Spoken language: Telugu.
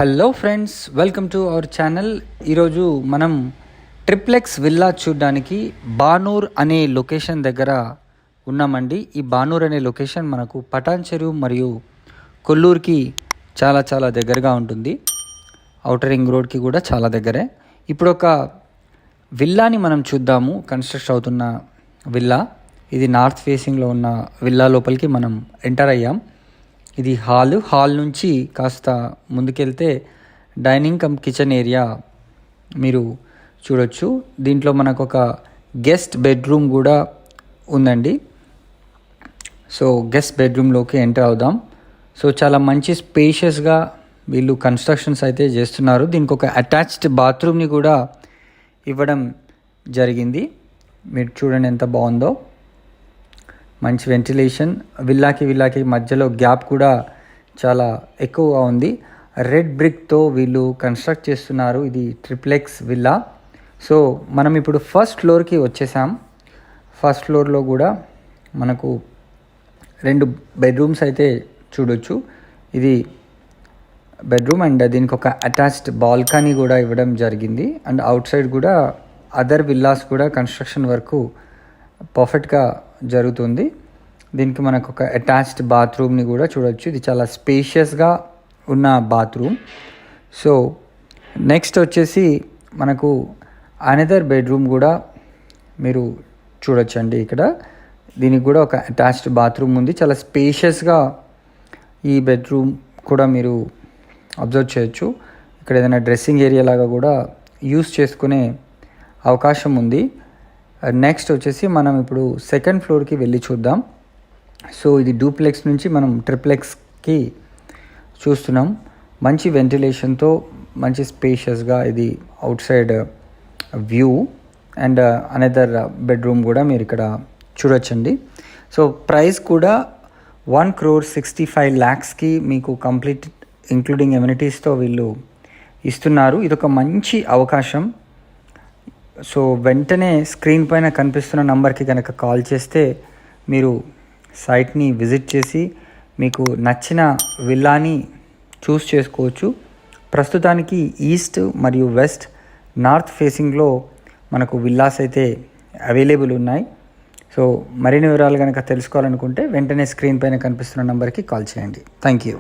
Hello friends, welcome to our channel. ఈరోజు మనం ట్రిప్లెక్స్ విల్లా చూడడానికి బానూర్ అనే లొకేషన్ దగ్గర ఉన్నామండి. ఈ బానూర్ అనే లొకేషన్ మనకు పటాన్ చెరువు మరియు కొల్లూరుకి చాలా దగ్గరగా ఉంటుంది. ఔటర్ రింగ్ రోడ్కి కూడా చాలా దగ్గరే. ఇప్పుడు ఒక విల్లాని మనం చూద్దాము. కన్స్ట్రక్ట్ అవుతున్న విల్లా ఇది నార్త్ ఫేసింగ్లో ఉన్న విల్లా లోపలికి మనం ఎంటర్ అయ్యాం. ఇది హాల్ నుంచి కాస్త ముందుకెళ్తే డైనింగ్ కమ్ కిచెన్ ఏరియా మీరు చూడొచ్చు. దీంట్లో మనకు ఒక గెస్ట్ బెడ్రూమ్ కూడా ఉందండి. సో గెస్ట్ బెడ్రూమ్లోకి ఎంటర్ అవుదాం. సో చాలా మంచి స్పేషియస్గా వీళ్ళు కన్స్ట్రక్షన్స్ అయితే చేస్తున్నారు. దీనికి ఒక అటాచ్డ్ బాత్రూమ్ని కూడా ఇవ్వడం జరిగింది. మీరు చూడండి ఎంత బాగుందో. మంచి వెంటిలేషన్. విల్లాకి మధ్యలో గ్యాప్ కూడా చాలా ఎక్కువగా ఉంది. రెడ్ బ్రిక్తో వీళ్ళు కన్స్ట్రక్ట్ చేస్తున్నారు. ఇది ట్రిప్లెక్స్ విల్లా. సో మనం ఇప్పుడు ఫస్ట్ ఫ్లోర్కి వచ్చేసాం. ఫస్ట్ ఫ్లోర్లో కూడా మనకు 2 బెడ్రూమ్స్ అయితే చూడొచ్చు. ఇది బెడ్రూమ్ అండ్ దీనికి ఒక అటాచ్డ్ బాల్కనీ కూడా ఇవ్వడం జరిగింది. అండ్ అవుట్ సైడ్ కూడా అదర్ విల్లాస్ కూడా కన్స్ట్రక్షన్ వరకు పర్ఫెక్ట్గా జరుగుతుంది. దీనికి మనకు ఒక అటాచ్డ్ బాత్రూమ్ని కూడా చూడొచ్చు. ఇది చాలా స్పేషియస్గా ఉన్న బాత్రూమ్. సో నెక్స్ట్ వచ్చేసి మనకు అనదర్ బెడ్రూమ్ కూడా మీరు చూడొచ్చండి. ఇక్కడ దీనికి కూడా ఒక అటాచ్డ్ బాత్రూమ్ ఉంది. చాలా స్పేషియస్గా ఈ బెడ్రూమ్ కూడా మీరు అబ్జర్వ్ చేయొచ్చు. ఇక్కడ ఏదైనా డ్రెస్సింగ్ ఏరియా లాగా కూడా యూస్ చేసుకునే అవకాశం ఉంది. నెక్స్ట్ వచ్చేసి మనం ఇప్పుడు సెకండ్ ఫ్లోర్కి వెళ్ళి చూద్దాం. సో ఇది డూప్లెక్స్ నుంచి మనం ట్రిప్లెక్స్కి చూస్తున్నాం. మంచి వెంటిలేషన్తో మంచి స్పేషియస్గా ఇది out side view. And another bedroom కూడా మీరు ఇక్కడ చూడొచ్చండి. సో ప్రైస్ కూడా 1,65,00,000కి మీకు కంప్లీట్ ఇంక్లూడింగ్ ఎమ్యూనిటీస్తో వీళ్ళు ఇస్తున్నారు. ఇదొక మంచి అవకాశం. సో వెంటనే స్క్రీన్ పైన కనిపిస్తున్న నంబర్కి కనుక కాల్ చేస్తే మీరు సైట్ని విజిట్ చేసి మీకు నచ్చిన విల్లాని చూస్ చేసుకోవచ్చు. ప్రస్తుతానికి ఈస్ట్ మరియు వెస్ట్, నార్త్ ఫేసింగ్లో మనకు విల్లాస్ అయితే అవైలబుల్ ఉన్నాయి. సో మరిన్ని వివరాలు కనుక తెలుసుకోవాలనుకుంటే వెంటనే స్క్రీన్ పైన కనిపిస్తున్న నంబర్కి కాల్ చేయండి. Thank you.